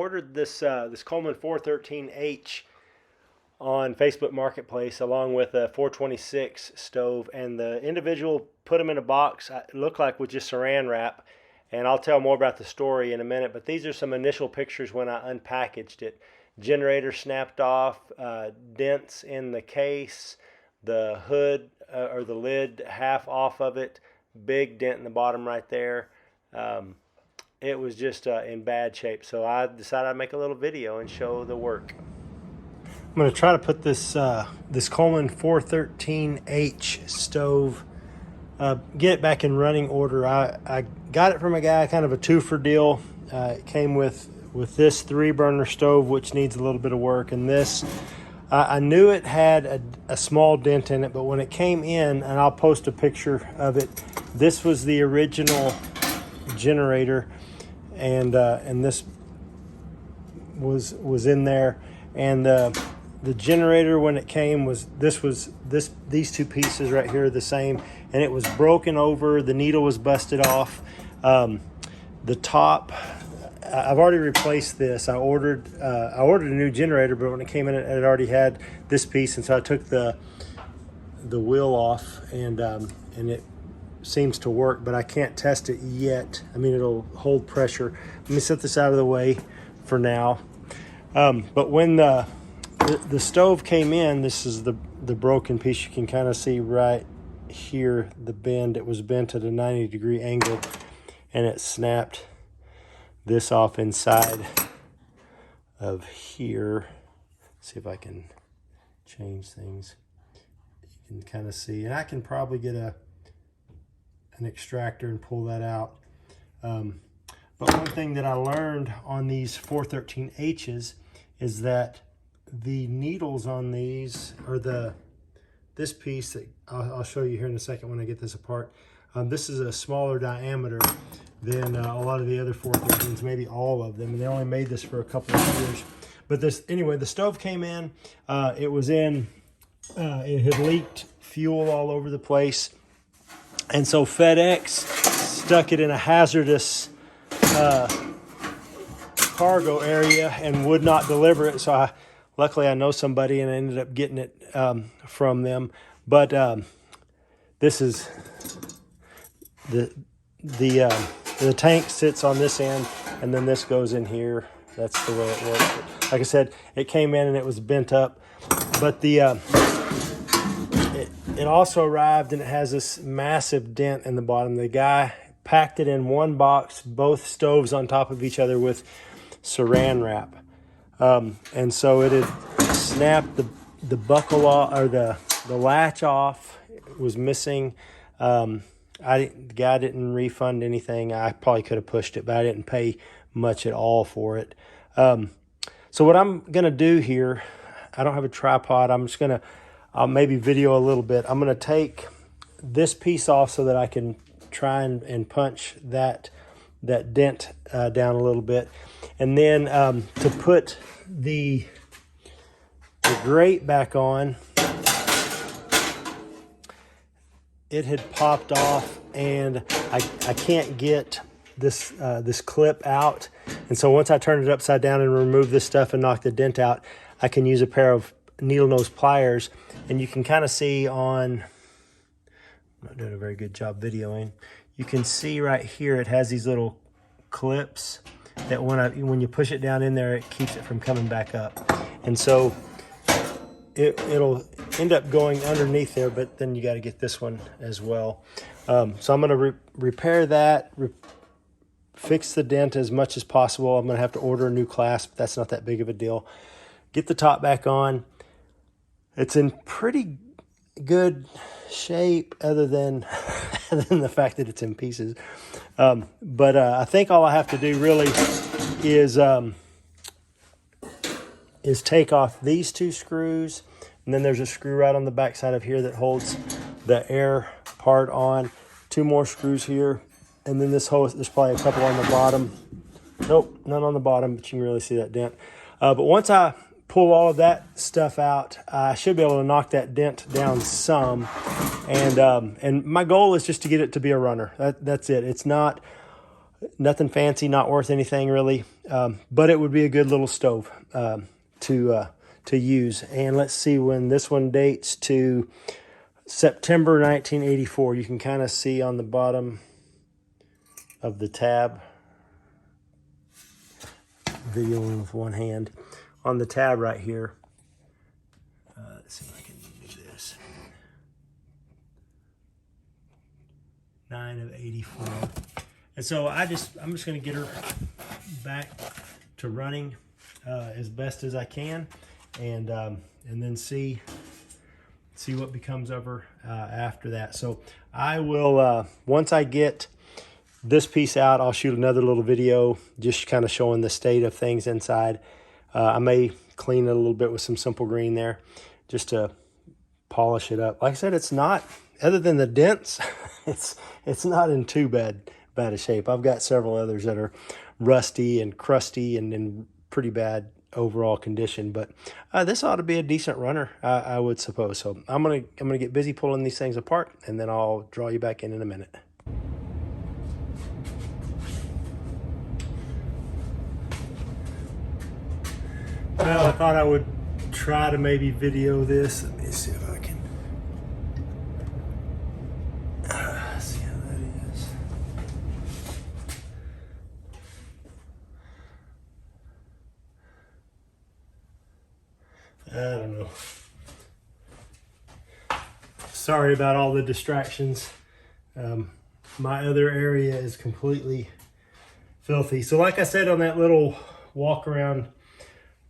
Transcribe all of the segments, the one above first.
ordered this Coleman 413H on Facebook Marketplace along with a 426 stove, and the individual put them in a box. It looked like with just saran wrap, and I'll tell more about the story in a minute. But these are some initial pictures when I unpackaged it. Generator snapped off, dents in the case, the hood or the lid half off of it, big dent in the bottom right there. It was just in bad shape, so I decided I'd make a little video and show the work. I'm going to try to put this this Coleman 413H stove, get it back in running order. I got it from a guy, kind of a two-for deal. It came with this 3-burner stove, which needs a little bit of work, and this I knew it had a small dent in it, but when it came in, and I'll post a picture of it, this was the original generator, and this was in there, and the generator when it came was these two pieces right here are the same, and it was broken over. The needle was busted off. The top, I've already replaced this. I ordered a new generator, but when it came in, it already had this piece, and so I took the wheel off, and it seems to work, but I can't test it yet. I mean, it'll hold pressure. Let me set this out of the way for now. But when the stove came in, this is the broken piece. You can kind of see right here the bend. It was bent at a 90-degree angle, and it snapped this off inside of here. Let's see if I can change things. You can kind of see, and I can probably get an extractor and pull that out. But one thing that I learned on these 413Hs is that the needles on these, or this piece that I'll show you here in a second when I get this apart, this is a smaller diameter than a lot of the other 413s, maybe all of them, and they only made this for a couple of years. But anyway, the stove came in, it had leaked fuel all over the place, and so FedEx stuck it in a hazardous cargo area and would not deliver it. So luckily I know somebody, and I ended up getting it from them. But this is the tank sits on this end, and then this goes in here. That's the way it works. But like I said, it came in and it was bent up, but it also arrived and it has this massive dent in the bottom. The guy packed it in one box, both stoves on top of each other, with saran wrap, and so it had snapped the buckle off, or the latch off. It was missing. The guy didn't refund anything. I probably could have pushed it, but I didn't pay much at all for it. So what I'm gonna do here, I don't have a tripod. I'll maybe video a little bit. I'm gonna take this piece off so that I can try and punch that dent down a little bit, and then to put the grate back on, it had popped off, and I can't get this clip out, and so once I turn it upside down and remove this stuff and knock the dent out, I can use a pair of needle nose pliers, and you can kind of see on, I'm not doing a very good job videoing, you can see right here it has these little clips that when you push it down in there, it keeps it from coming back up, and so it'll end up going underneath there, but then you got to get this one as well. So I'm going to repair that, fix the dent as much as possible. I'm going to have to order a new clasp. That's not that big of a deal. Get the top back on. It's in pretty good shape, other than the fact that it's in pieces. But I think all I have to do really is take off these two screws, and then there's a screw right on the back side of here that holds the air part on. 2 more screws here, and then there's probably a couple on the bottom. Nope, none on the bottom, but you can really see that dent. But once I pull all of that stuff out, I should be able to knock that dent down some. And my goal is just to get it to be a runner. That's it. It's not Nothing fancy, not worth anything really, but it would be a good little stove to use. And let's see when this one dates to September 1984. You can kind of see on the bottom of the tab, video with one hand, on the tab right here. Let's see if I can do this. 9 of 84. And so I'm just going to get her back to running as best as I can, and then see what becomes of her after that. So I will, once I get this piece out, I'll shoot another little video just kind of showing the state of things inside. I may clean it a little bit with some simple green there just to polish it up. Like I said, it's not, other than the dents, it's not in too bad a shape. I've got several others that are rusty and crusty and in pretty bad overall condition, but this ought to be a decent runner, I would suppose. So I'm gonna get busy pulling these things apart, and then I'll draw you back in a minute. Well, I thought I would try to maybe video this. Let me see if I can see how that is. I don't know. Sorry about all the distractions. My other area is completely filthy. So like I said on that little walk around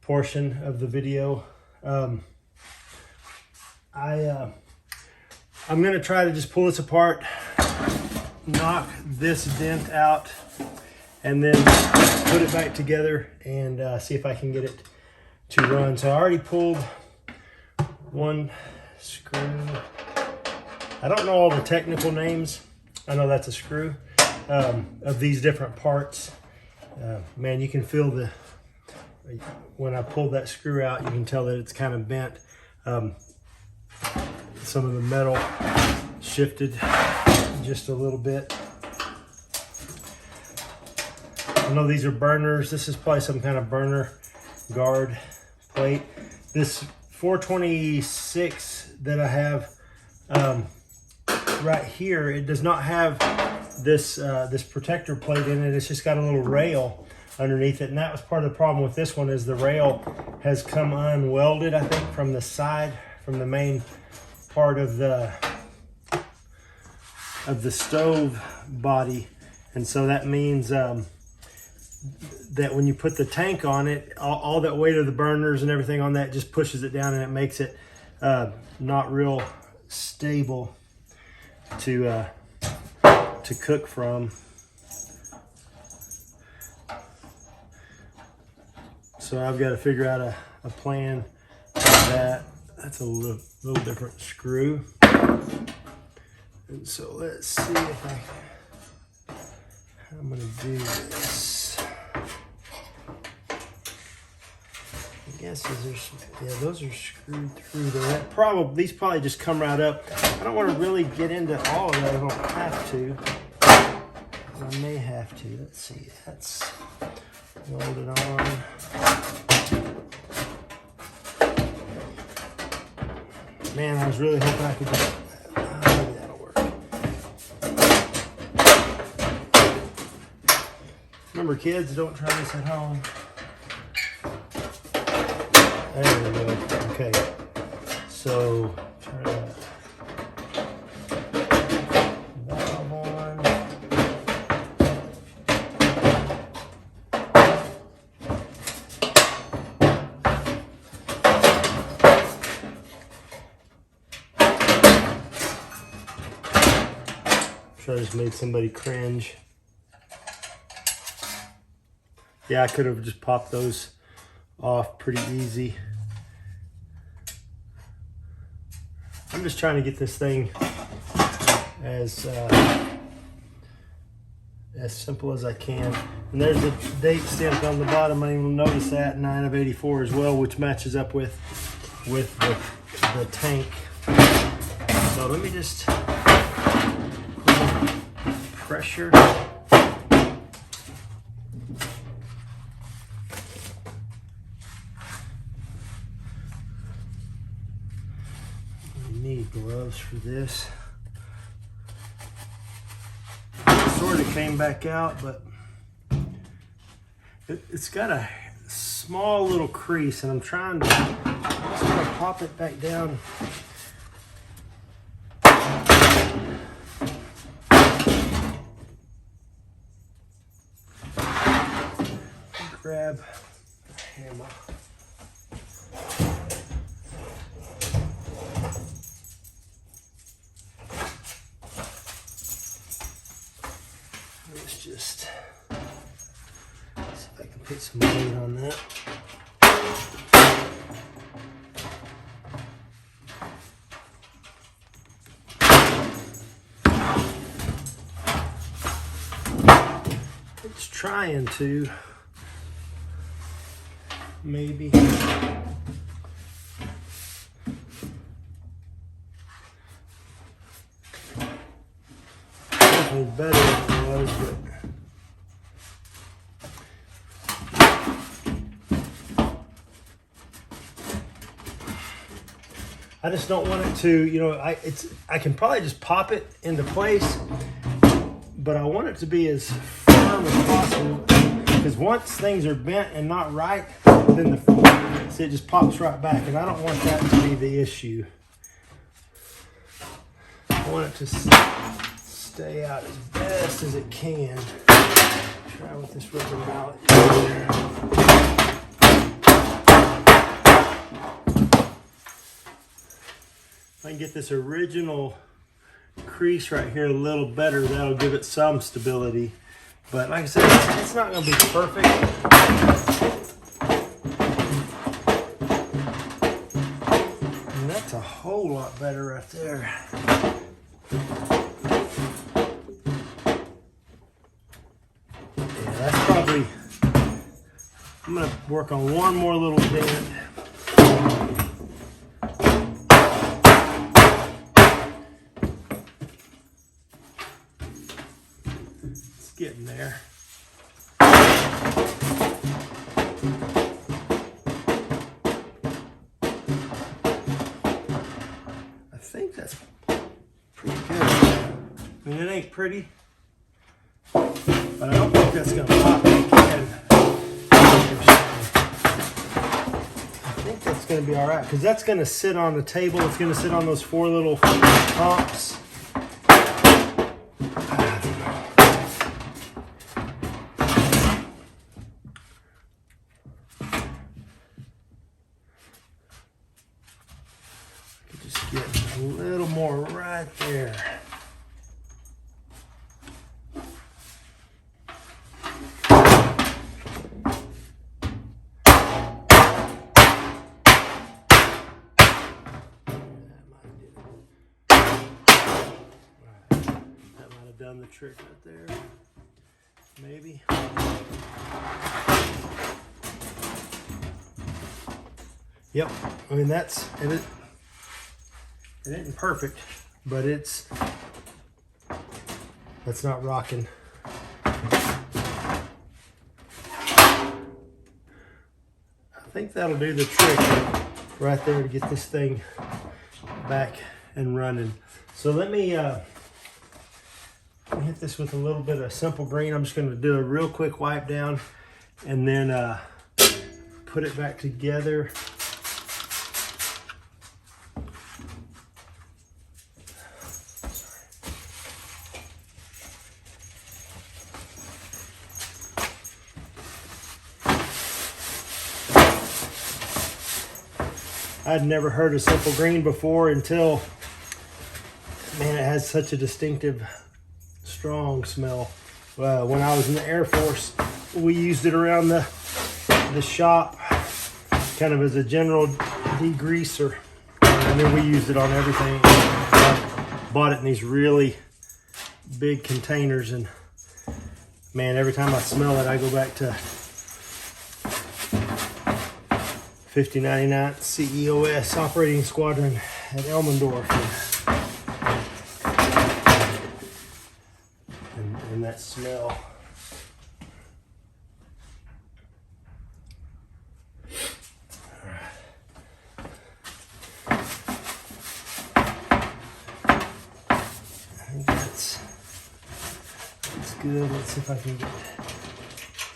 portion of the video, I'm going to try to just pull this apart, knock this dent out, and then put it back together and see if I can get it to run. So I already pulled one screw. I don't know all the technical names. I know that's a screw of these different parts. Man, you can feel the, when I pulled that screw out, you can tell that it's kind of bent. Some of the metal shifted just a little bit. I know these are burners. This is probably some kind of burner guard plate. This 426 that I have right here, it does not have this this protector plate in it. It's just got a little rail underneath it, and that was part of the problem with this one, is the rail has come unwelded, I think, from the side, from the main part of the stove body. And so that means that when you put the tank on it, all that weight of the burners and everything on that just pushes it down, and it makes it not real stable to cook from. So I've got to figure out a plan for that. That's a little different screw. And so let's see if I'm going to do this. I guess those are screwed through there. These probably just come right up. I don't want to really get into all of that. I don't have to. I may have to. Let's see. That's welded on. Man, I was really hoping I could just, maybe that'll work. Remember, kids, don't try this at home. There we go. Okay. So, turn that valve on. I just made somebody cringe. Yeah, I could have just popped those off pretty easy. I'm just trying to get this thing as simple as I can. And there's a date stamped on the bottom. I didn't even notice that, 9 of 84 as well, which matches up with the tank. So let me just pressure much for this. Sort of came back out, but it's got a small little crease, and I'm trying to pop it back down. Grab the hammer. Let's just see if I can put some weight on that. It's trying to. Maybe. Definitely better than it was, but I just don't want it to, you know, I can probably just pop it into place, but I want it to be as firm as possible, because once things are bent and not right, then it just pops right back, and I don't want that to be the issue. I want it to stay out as best as it can. Try with this rubber mallet. If I can get this original crease right here a little better, that'll give it some stability. But like I said, it's not going to be perfect. And that's a whole lot better right there. Yeah, that's probably, I'm going to work on one more little dent. It's getting there. I think that's pretty good. I mean, it ain't pretty, but I don't think that's gonna pop again. I think that's gonna be all right, because that's gonna sit on the table. It's gonna sit on those four little pumps. Just get a little more right there. That might have done the trick right there. Maybe. Yep. I mean, that's it. It isn't perfect, but that's not rocking. I think that'll do the trick right there to get this thing back and running. So let me hit this with a little bit of simple green. I'm just going to do a real quick wipe down and then put it back together. I'd never heard of simple green before until, man, it has such a distinctive, strong smell. When I was in the Air Force, we used it around the shop, kind of as a general degreaser. And then we used it on everything. Bought it in these really big containers, and man, every time I smell it, I go back to 5099 CEOS Operating Squadron at Elmendorf, and that smell. good. Let's see if I can get,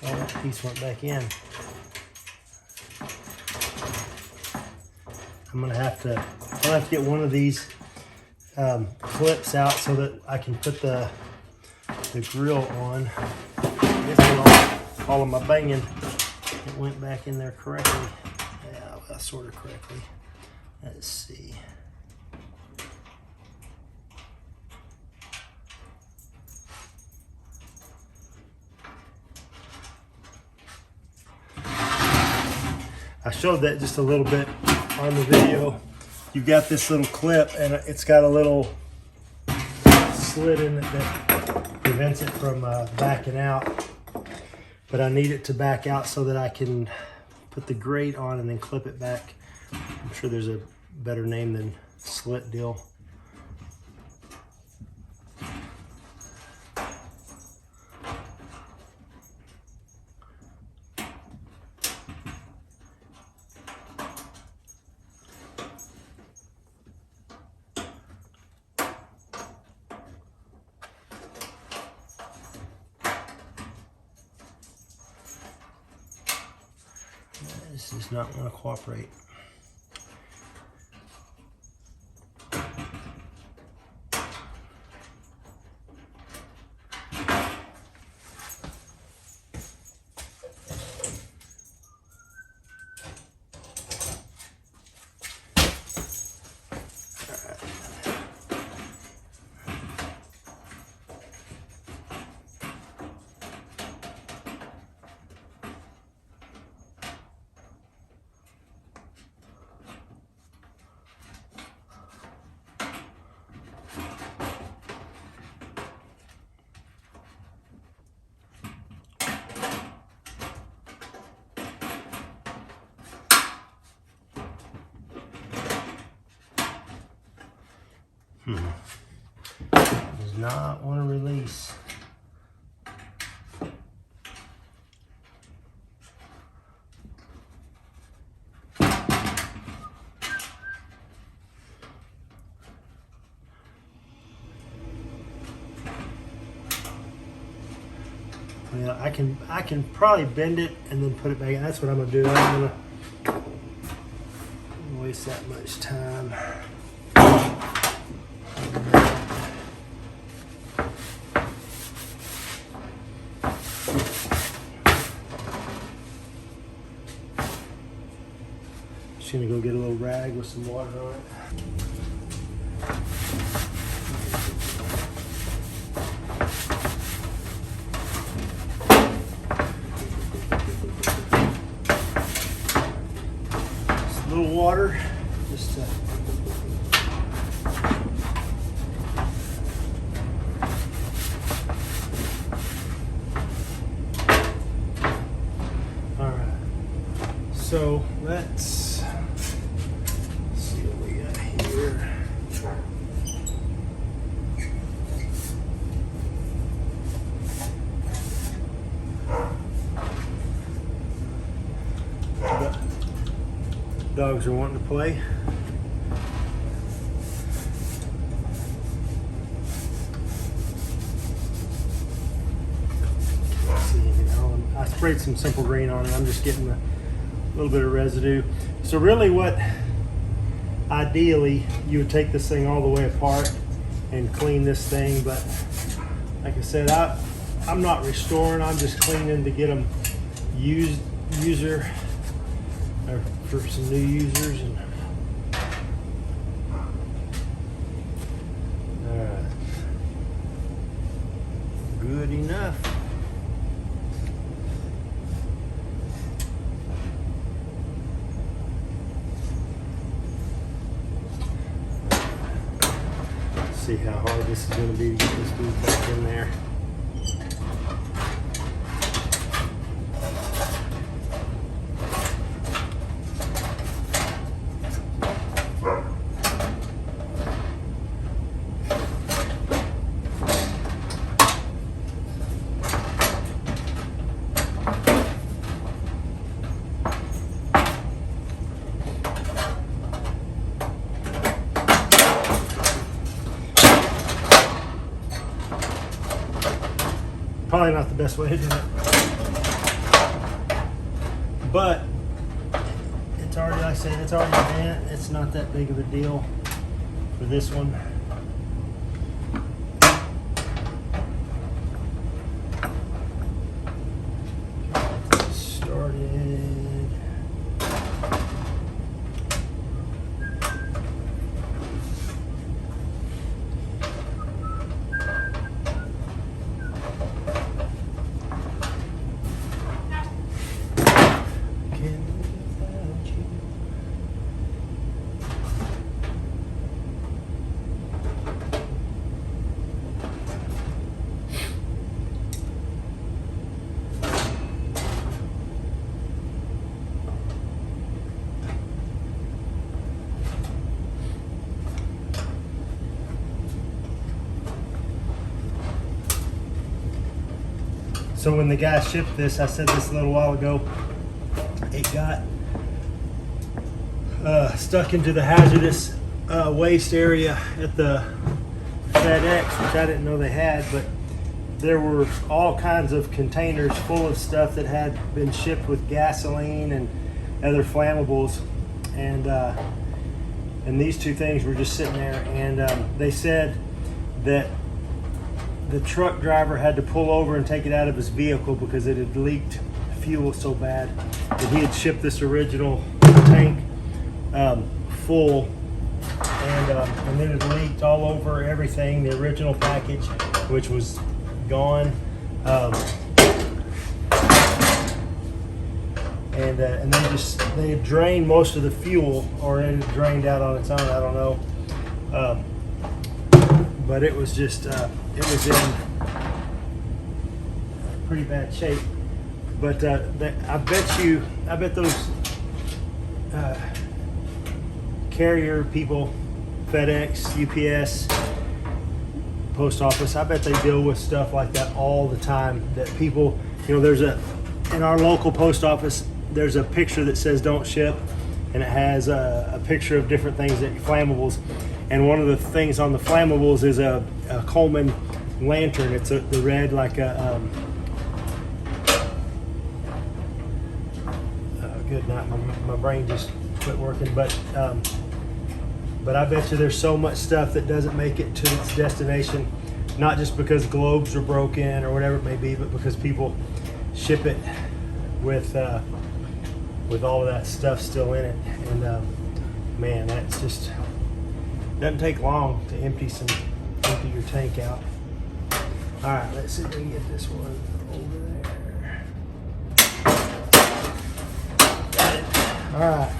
oh, that piece went back in. I'm gonna have to get one of these clips out so that I can put the grill on. I guess all of my banging, it went back in there correctly. Yeah, well, sort of correctly. Let's see. I showed that just a little bit on the video. You've got this little clip and it's got a little slit in it that prevents it from backing out. But I need it to back out so that I can put the grate on and then clip it back. I'm sure there's a better name than slit deal. This does not want to cooperate. Does not want to release. Yeah, I can probably bend it and then put it back in. That's what I'm gonna do. I'm gonna waste that much time. Just gonna go get a little rag with some water on it. Just a little water, just to so let's see what we got here. The dogs are wanting to play. Let's see, I sprayed some Simple Green on it. I'm just getting a little bit of residue. So really what, ideally, you would take this thing all the way apart and clean this thing, but like I said, I'm not restoring, I'm just cleaning to get them user, or for some new users. And alright, good enough. See how hard this is going to be to get this dude back in there. probably not the best way to do it. But it's already, like I said, it's already bent. It's not that big of a deal for this one. So when the guy shipped this, I said this a little while ago, it got stuck into the hazardous waste area at the FedEx, which I didn't know they had, but there were all kinds of containers full of stuff that had been shipped with gasoline and other flammables, and these two things were just sitting there, and they said that the truck driver had to pull over and take it out of his vehicle because it had leaked fuel so bad that he had shipped this original tank full, and then it leaked all over everything, the original package, which was gone, and they had drained most of the fuel, or it had drained out on its own, I don't know, but it was just it was in pretty bad shape. But I bet those carrier people, FedEx, UPS, post office, I bet they deal with stuff like that all the time. That people, you know, in our local post office, there's a picture that says "Don't ship," and it has a picture of different things, that flammables. And one of the things on the flammables is a Coleman lantern. It's the red, like a good night. My brain just quit working. But I bet you there's so much stuff that doesn't make it to its destination, not just because globes are broken or whatever it may be, but because people ship it with all of that stuff still in it. And man, that's just doesn't take long to empty your tank out. All right, let's see if we can get this one over there. Got it. All right,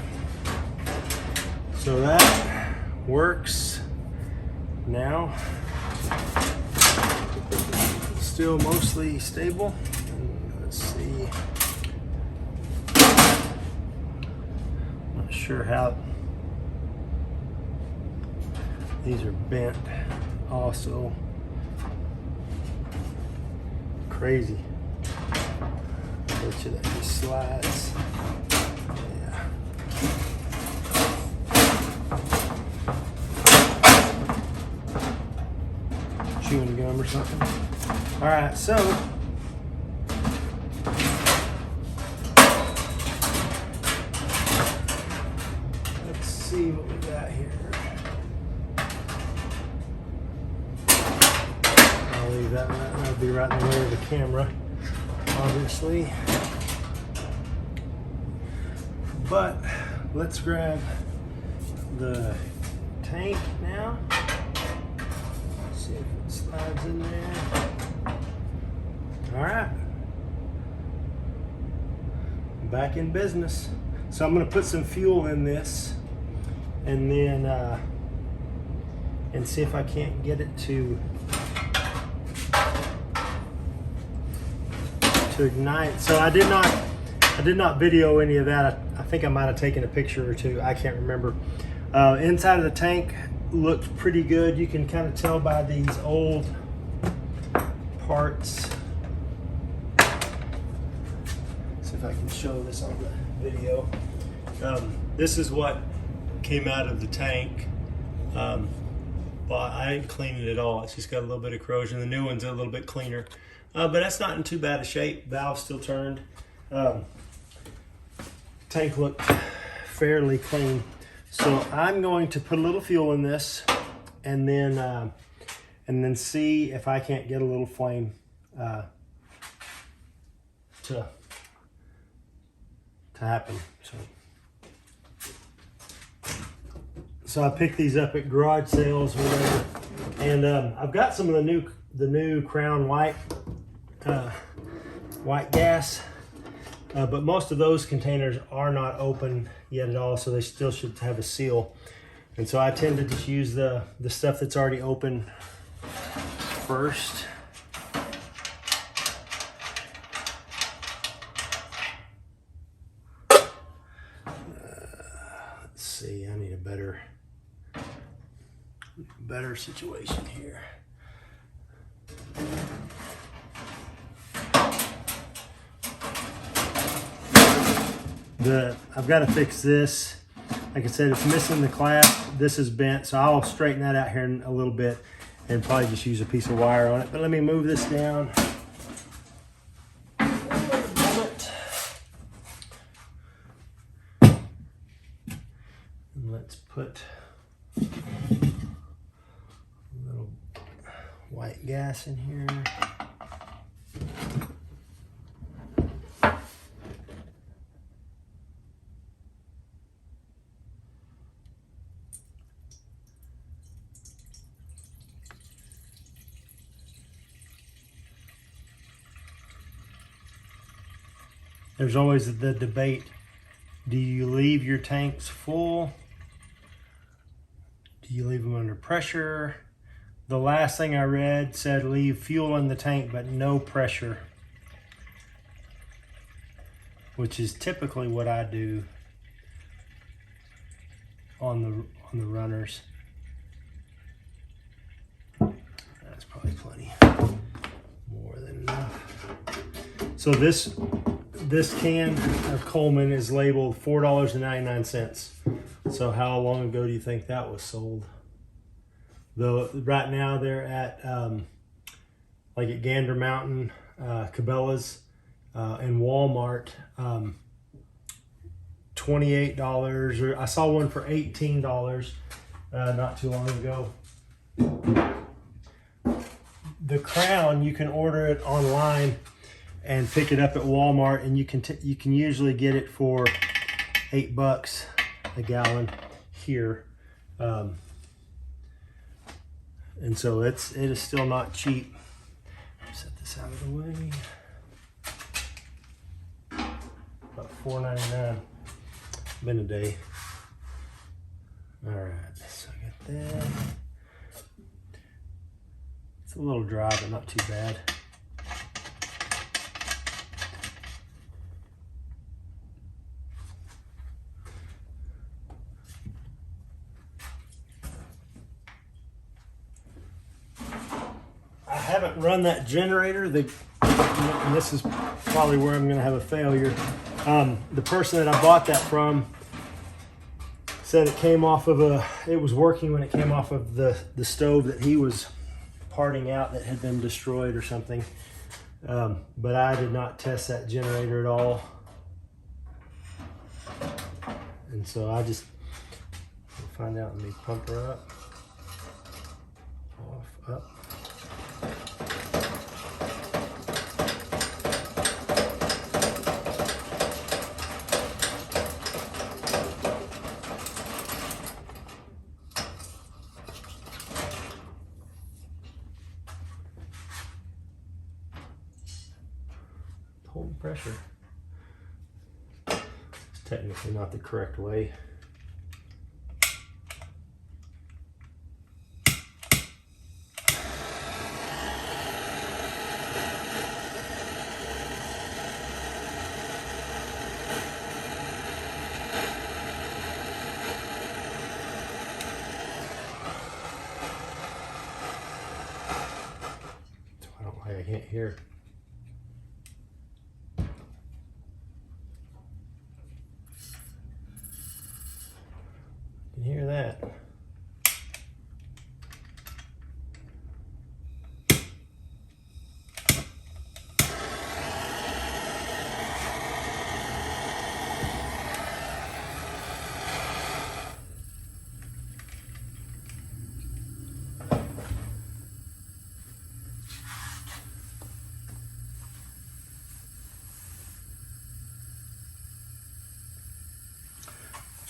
so that works now. Still mostly stable. And let's see. Not sure how. These are bent also. Crazy. I bet you that just slides. Yeah. Chewing gum or something. All right, so let's see what we got here. That'll be right in the way of the camera, obviously. But let's grab the tank now. See if it slides in there. All right, back in business. So I'm going to put some fuel in this, and then and see if I can't get it to ignite. So I did not video any of that. I think I might have taken a picture or two. I can't remember. Inside of the tank looked pretty good. You can kind of tell by these old parts. See if I can show this on the video. This is what came out of the tank. But I didn't clean it at all. It's just got a little bit of corrosion. The new one's a little bit cleaner. but that's not in too bad a shape. Valve still turned. Tank looked fairly clean. So I'm going to put a little fuel in this, and then see if I can't get a little flame to happen. So I picked these up at garage sales or whatever, and I've got some of the new Crown white gas, but most of those containers are not open yet at all, so they still should have a seal. And so I tend to just use the stuff that's already open first. Let's see, I need a better situation here. I've got to fix this. Like I said, it's missing the clasp. This is bent, so I'll straighten that out here in a little bit and probably just use a piece of wire on it. But let me move this down. And let's put a little white gas in here. There's always the debate, do you leave your tanks full? Do you leave them under pressure? The last thing I read said leave fuel in the tank but no pressure, which is typically what I do on the runners. That's probably plenty, more than enough. So this can of Coleman is labeled $4.99. So how long ago do you think that was sold? Though right now they're at like at Gander Mountain, Cabela's, and Walmart, $28, or I saw one for $18 not too long ago. The Crown, you can order it online and pick it up at Walmart, and you can usually get it for $8 a gallon here, and so it is still not cheap. Set this out of the way. About $4.99. Been a day. All right, so I got that. It's a little dry, but not too bad. I haven't run that generator. And this is probably where I'm going to have a failure. The person that I bought that from said it came off of it was working when it came off of the stove that he was parting out that had been destroyed or something. But I did not test that generator at all. And so I just find out. Let me pump her up. Off, up. Holding pressure. It's technically not the correct way. I don't know why I can't hear. You can hear that.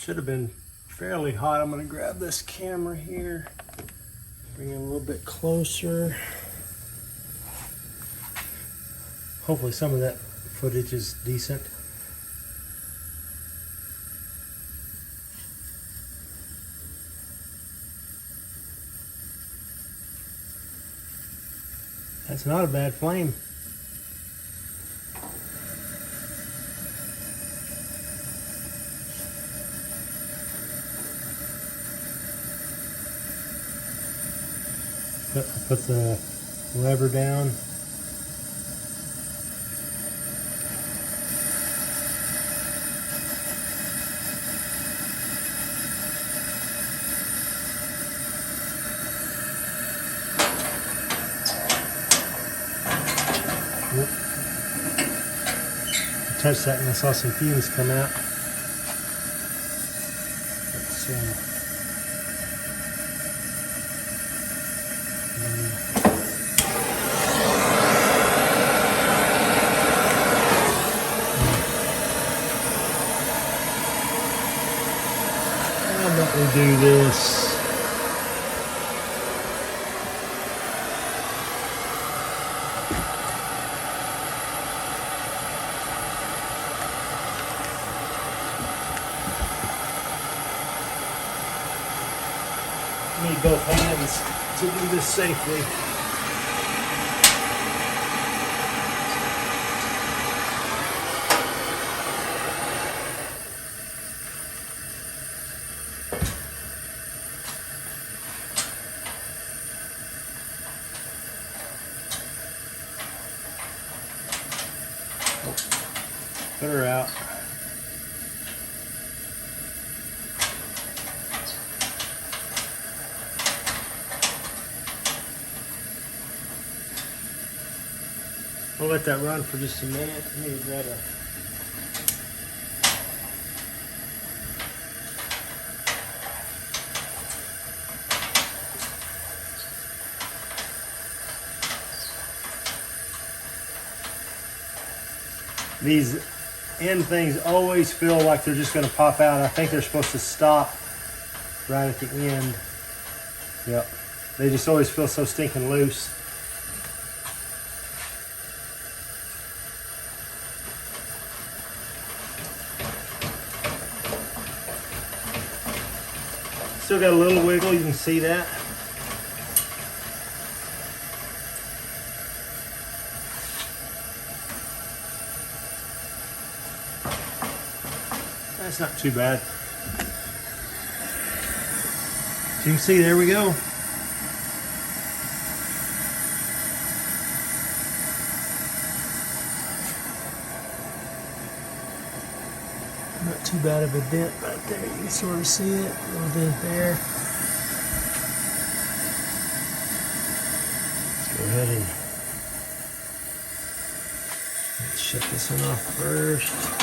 Should have been fairly hot. I'm going to grab this camera here, bring it a little bit closer. Hopefully some of that footage is decent. That's not a bad flame. Put the lever down. I touched that and I saw some fumes come out. Let's how about we do this? Need both hands to do this safely. Put her out. I'll let that run for just a minute. Let me grab a these end things always feel like they're just going to pop out. I think they're supposed to stop right at the end. Yep. They just always feel so stinking loose. Still got a little wiggle, you can see that. That's not too bad. So you can see, there we go. Not too bad of a dent right there. You can sort of see it, a little dent there. Let's go ahead and let's shut this one off first.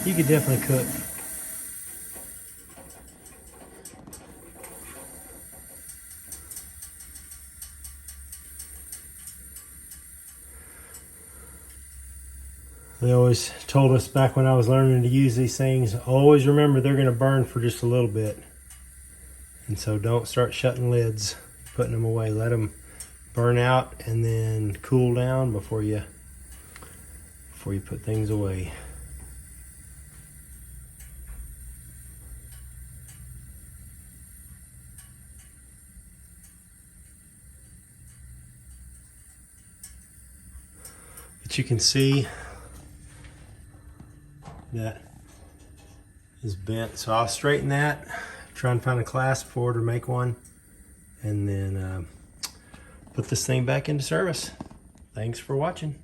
You could definitely cook. They always told us back when I was learning to use these things, always remember they're going to burn for just a little bit. And so don't start shutting lids, putting them away. Let them burn out and then cool down before you put things away. But you can see that is bent. So I'll straighten that, try and find a clasp for it or make one, and then put this thing back into service. Thanks for watching.